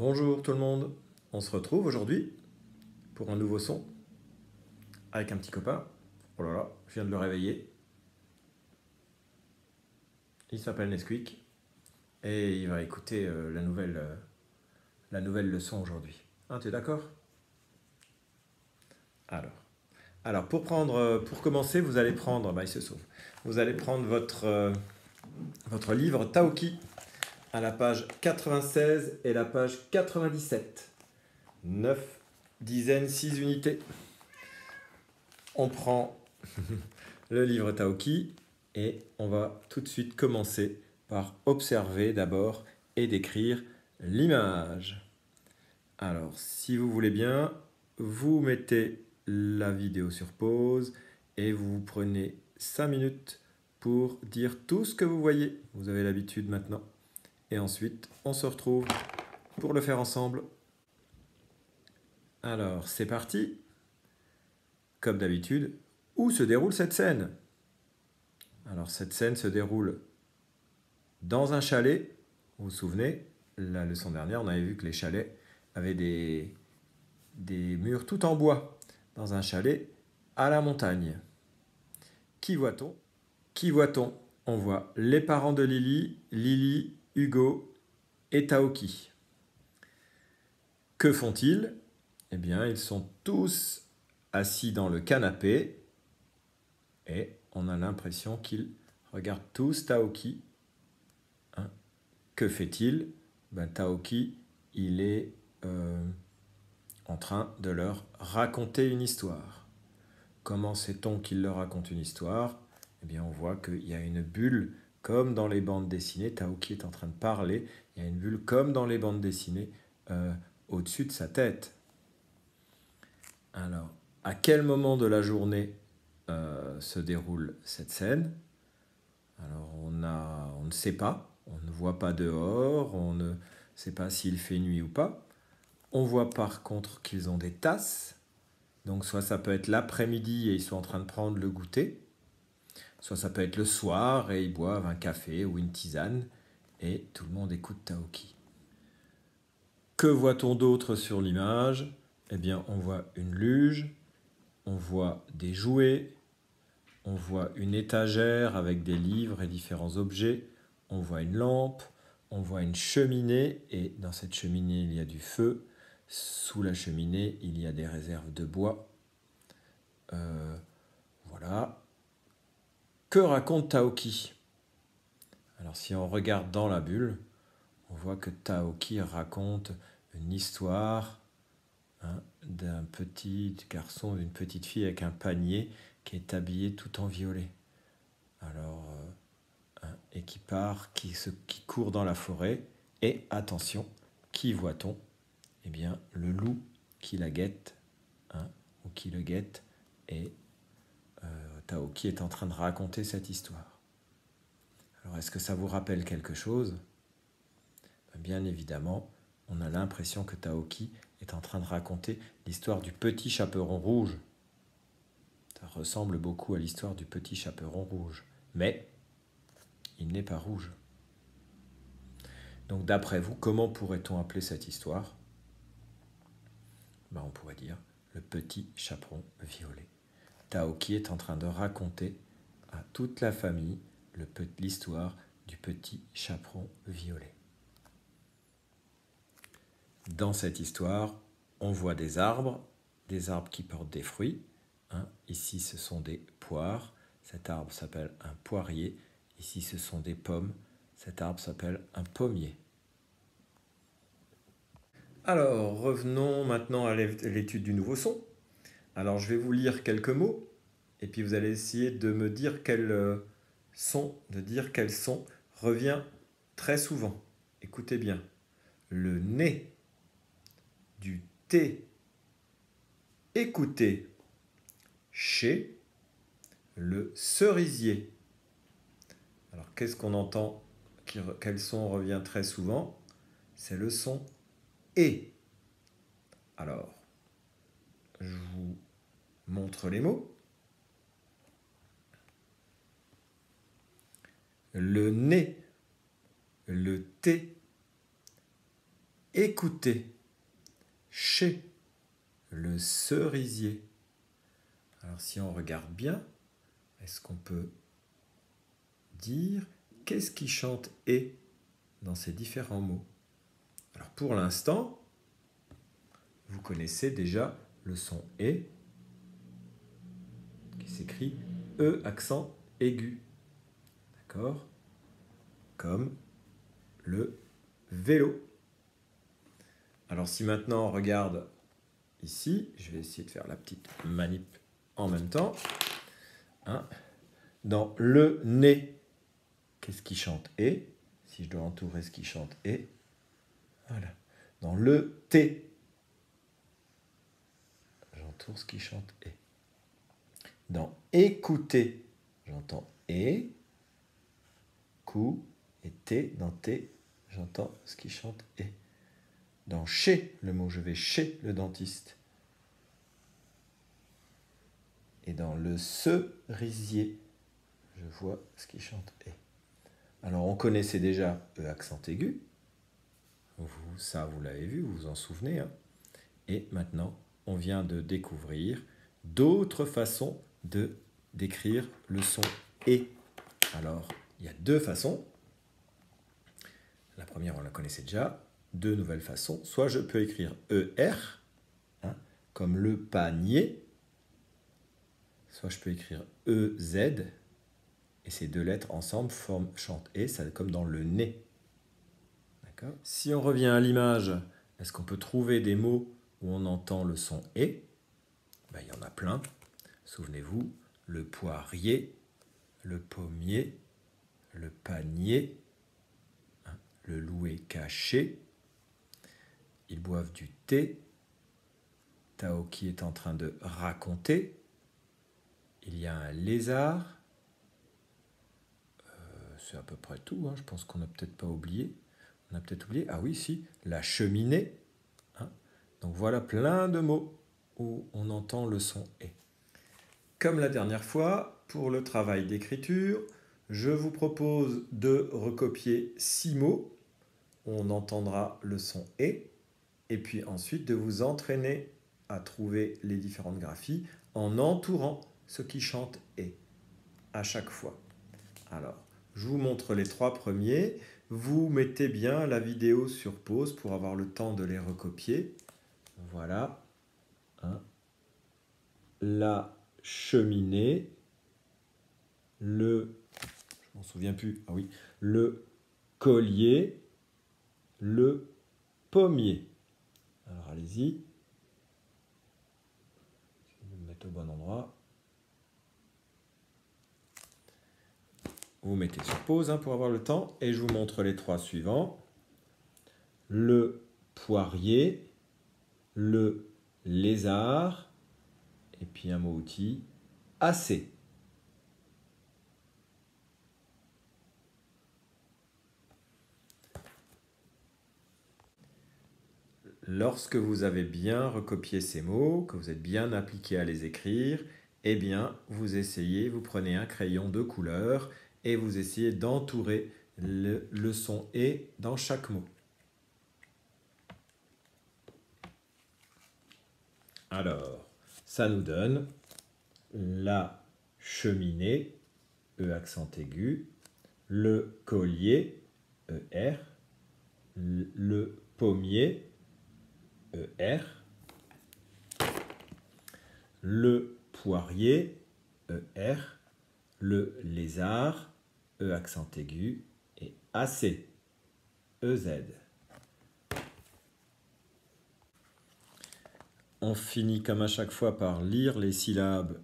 Bonjour tout le monde, on se retrouve aujourd'hui pour un nouveau son avec un petit copain. Oh là là, je viens de le réveiller. Il s'appelle Nesquik et il va écouter la nouvelle leçon aujourd'hui. Hein, tu es d'accord? Alors, pour commencer, vous allez prendre, il se sauve. Vous allez prendre votre livre Taoki à la page 96 et la page 97. 9 dizaines, 6 unités. On prend le livre Taoki et on va tout de suite commencer par observer d'abord et décrire l'image. Alors, si vous voulez bien, vous mettez la vidéo sur pause et vous prenez 5 minutes pour dire tout ce que vous voyez. Vous avez l'habitude maintenant. Et ensuite, on se retrouve pour le faire ensemble. Alors, c'est parti. Comme d'habitude, où se déroule cette scène? Alors, cette scène se déroule dans un chalet. Vous vous souvenez, la leçon dernière, on avait vu que les chalets avaient des murs tout en bois. Dans un chalet à la montagne. Qui voit-on? Qui voit-on? On voit les parents de Lily, Hugo et Taoki. Que font-ils? Eh bien, ils sont tous assis dans le canapé et on a l'impression qu'ils regardent tous Taoki. Hein? Que fait-il? Taoki, il est en train de leur raconter une histoire. Comment sait-on qu'il leur raconte une histoire? Eh bien, on voit qu'il y a une bulle, comme dans les bandes dessinées. Taoki est en train de parler. Il y a une bulle, comme dans les bandes dessinées, au-dessus de sa tête. Alors, à quel moment de la journée se déroule cette scène? Alors, on ne sait pas. On ne voit pas dehors. On ne sait pas s'il fait nuit ou pas. On voit par contre qu'ils ont des tasses. Donc soit ça peut être l'après-midi et ils sont en train de prendre le goûter. Soit ça peut être le soir et ils boivent un café ou une tisane. Et tout le monde écoute Taoki. Que voit-on d'autre sur l'image? Eh bien, on voit une luge. On voit des jouets. On voit une étagère avec des livres et différents objets. On voit une lampe. On voit une cheminée. Et dans cette cheminée, il y a du feu. Sous la cheminée, il y a des réserves de bois. Voilà. Que raconte Taoki? Alors si on regarde dans la bulle, on voit que Taoki raconte une histoire d'un petit garçon, d'une petite fille avec un panier qui est habillé tout en violet. Alors, et qui part, qui court dans la forêt. Et attention, qui voit-on? Eh bien, le loup qui la guette, ou qui le guette, et Taoki est en train de raconter cette histoire. Alors, est-ce que ça vous rappelle quelque chose? Bien évidemment, on a l'impression que Taoki est en train de raconter l'histoire du petit chaperon rouge. Ça ressemble beaucoup à l'histoire du petit chaperon rouge. Mais il n'est pas rouge. Donc d'après vous, comment pourrait-on appeler cette histoire? On pourrait dire le petit chaperon violet. Taoki est en train de raconter à toute la famille l'histoire du petit chaperon violet. Dans cette histoire, on voit des arbres qui portent des fruits. Ici, ce sont des poires. Cet arbre s'appelle un poirier. Ici, ce sont des pommes. Cet arbre s'appelle un pommier. Alors, revenons maintenant à l'étude du nouveau son. Alors, je vais vous lire quelques mots, et puis vous allez essayer de me dire quel son revient très souvent. Écoutez bien. Le nez, du thé, écoutez, chez, le cerisier. Alors, qu'est-ce qu'on entend? Quel son revient très souvent? C'est le son et. Alors, je vous montre les mots. Le nez, le thé, écouter, chez, le cerisier. Alors si on regarde bien, est-ce qu'on peut dire qu'est-ce qui chante et dans ces différents mots? Alors pour l'instant, vous connaissez déjà le son et qui s'écrit E accent aigu. D'accord? Comme le vélo. Alors si maintenant on regarde ici, je vais essayer de faire la petite manip en même temps. Hein? Dans le nez, qu'est-ce qui chante et? Si je dois entourer ce qui chante et. Voilà. Dans le T, j'entoure ce qui chante et. Dans écouter, j'entends et. Cou et T. Dans T, j'entends ce qui chante et. Dans chez, le mot je vais chez le dentiste. Et dans le cerisier, je vois ce qui chante et. Alors on connaissait déjà E accent aigu. Ça, vous l'avez vu, vous vous en souvenez. Hein. Et maintenant, on vient de découvrir d'autres façons de d'écrire le son et. Alors, il y a deux façons. La première, on la connaissait déjà. Deux nouvelles façons. Soit je peux écrire ER, hein, comme le panier. Soit je peux écrire EZ. Et ces deux lettres ensemble chantent et, ça comme dans le nez. D'accord ? Si on revient à l'image, est-ce qu'on peut trouver des mots où on entend le son et? Ben, il y en a plein. Souvenez-vous, le poirier, le pommier, le panier, hein, le loup est caché, ils boivent du thé, Taoki est en train de raconter, il y a un lézard, c'est à peu près tout, hein, je pense qu'on n'a peut-être pas oublié. On a peut-être oublié, ah oui, si, la cheminée. Hein. Donc voilà plein de mots où on entend le son « et ». Comme la dernière fois, pour le travail d'écriture, je vous propose de recopier 6 mots où on entendra le son « et », et puis ensuite de vous entraîner à trouver les différentes graphies en entourant ce qui chante « et » à chaque fois. Alors, je vous montre les 3 premiers. Vous mettez bien la vidéo sur pause pour avoir le temps de les recopier. Voilà. Hein. La cheminée. Je m'en souviens plus. Ah oui. Le collier. Le pommier. Alors, allez-y. Je vais me mettre au bon endroit. Vous mettez sur pause hein, pour avoir le temps et je vous montre les 3 suivants. Le poirier, le lézard et puis un mot outil, assez. Lorsque vous avez bien recopié ces mots, que vous êtes bien appliqué à les écrire, eh bien, vous prenez un crayon de couleur et vous essayez d'entourer le son « et » dans chaque mot. Alors, ça nous donne la cheminée, E accent aigu, le collier, ER, le pommier, ER, le poirier, ER, le lézard, E accent aigu, et AC, EZ. On finit comme à chaque fois par lire les syllabes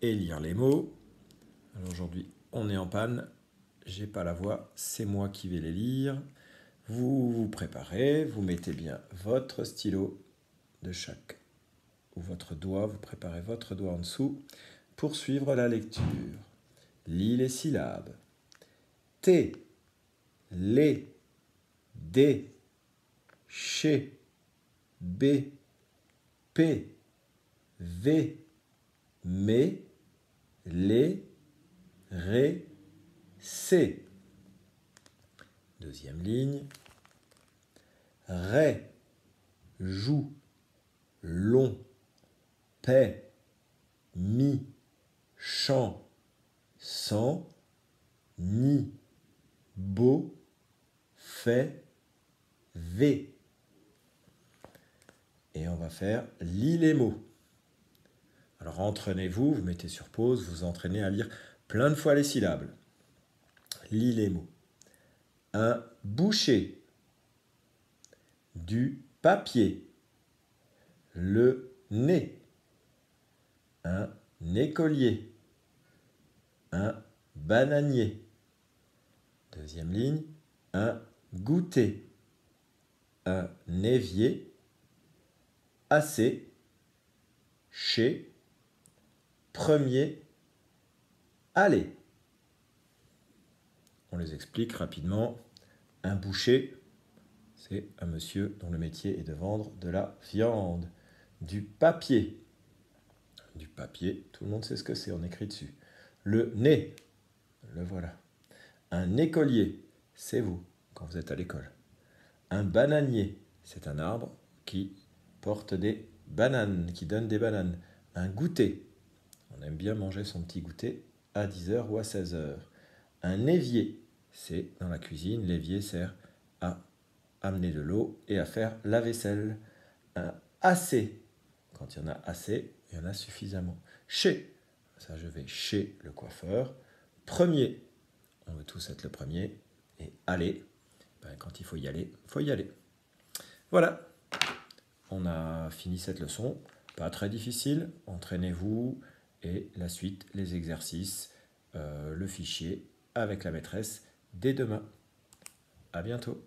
et lire les mots. Alors aujourd'hui, on est en panne, j'ai pas la voix, c'est moi qui vais les lire. Vous vous préparez, vous mettez bien votre stylo de chaque, ou votre doigt, vous préparez votre doigt en dessous pour suivre la lecture. Lis les syllabes. T, les, des, chez, B, P, V, mais, les, ré, C. Deuxième ligne. ré, joue, long, paix, mi, chant, sans, ni, beau, fait, v. Et on va faire lis les mots. Alors entraînez-vous, vous mettez sur pause, vous entraînez à lire plein de fois les syllabes. Lis les mots. Un boucher, du papier, le nez, un écolier, un bananier. Deuxième ligne, un goûter, un évier, assez, chez, premier, aller. On les explique rapidement. Un boucher, c'est un monsieur dont le métier est de vendre de la viande. Du papier. Du papier, tout le monde sait ce que c'est, on écrit dessus. Le nez, le voilà. Un écolier, c'est vous, quand vous êtes à l'école. Un bananier, c'est un arbre qui porte des bananes, qui donne des bananes. Un goûter, on aime bien manger son petit goûter à 10h ou à 16h. Un évier, c'est dans la cuisine, l'évier sert à amener de l'eau et à faire la vaisselle. Un assez, quand il y en a assez, il y en a suffisamment. Chez, ça je vais chez le coiffeur. Premier, on veut tous être le premier. Et aller, ben, quand il faut y aller, il faut y aller. Voilà, on a fini cette leçon. Pas très difficile, entraînez-vous. Et la suite, les exercices, le fichier avec la maîtresse dès demain. À bientôt.